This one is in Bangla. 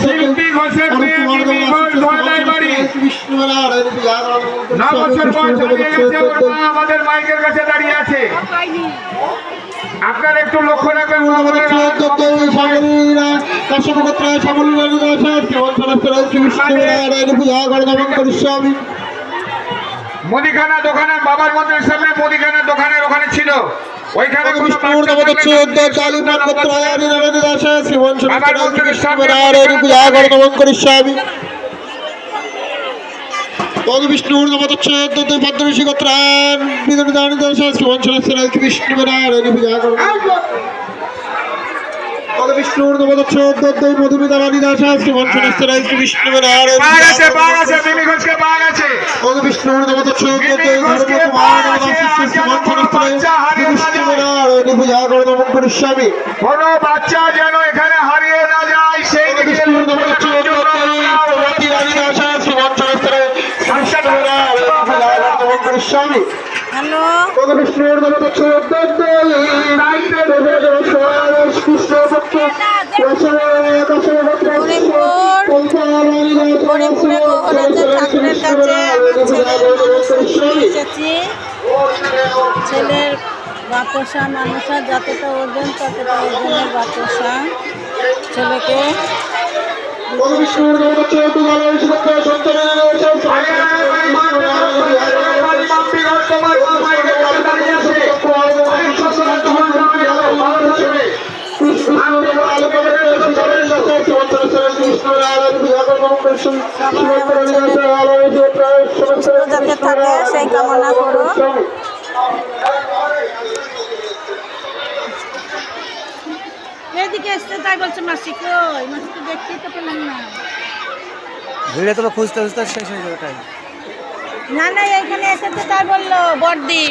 শিল্পী ঘোষের মেয়ে মিমি ঘোষ ধর্মের বাড়ি 9 বছর বয়স হারিয়ে গেছে। ওর মা আমাদের মাইকের কাছে দাঁড়িয়ে আছে, আপনারা একটু লক্ষ্য রাখবেন। মুদিখানা দোকানের বাবার মন্দিরের সামনে মুদিখানা দোকানের ওখানে ছিল, ওইখানে বিষ্ণুর পদ্মঋষি গোত্রান বিষ্ণুর মধুমিতারানী দাসা বিষ্ণুর স্বামী কোনো বাচ্চা যেন এখানে হারিয়ে না যায় সেই স্বামী বিষ্ণুর ছেলের বাতাসা মানুষের যতটা ওজন ততটা ওজনের বাতাসা ছেলেকে যাতে থাকে সেই কামনা করো। এদিকে আসতে তাই বলছে মাসি, কই মাসিকে দেখতেই তো পেলাম না। ভিড়ে তবে খুঁজতে খুঁজতে শেষ হয়ে যাবে টাইম। না না, এখানে এসেছে তাই বললো বড়দি।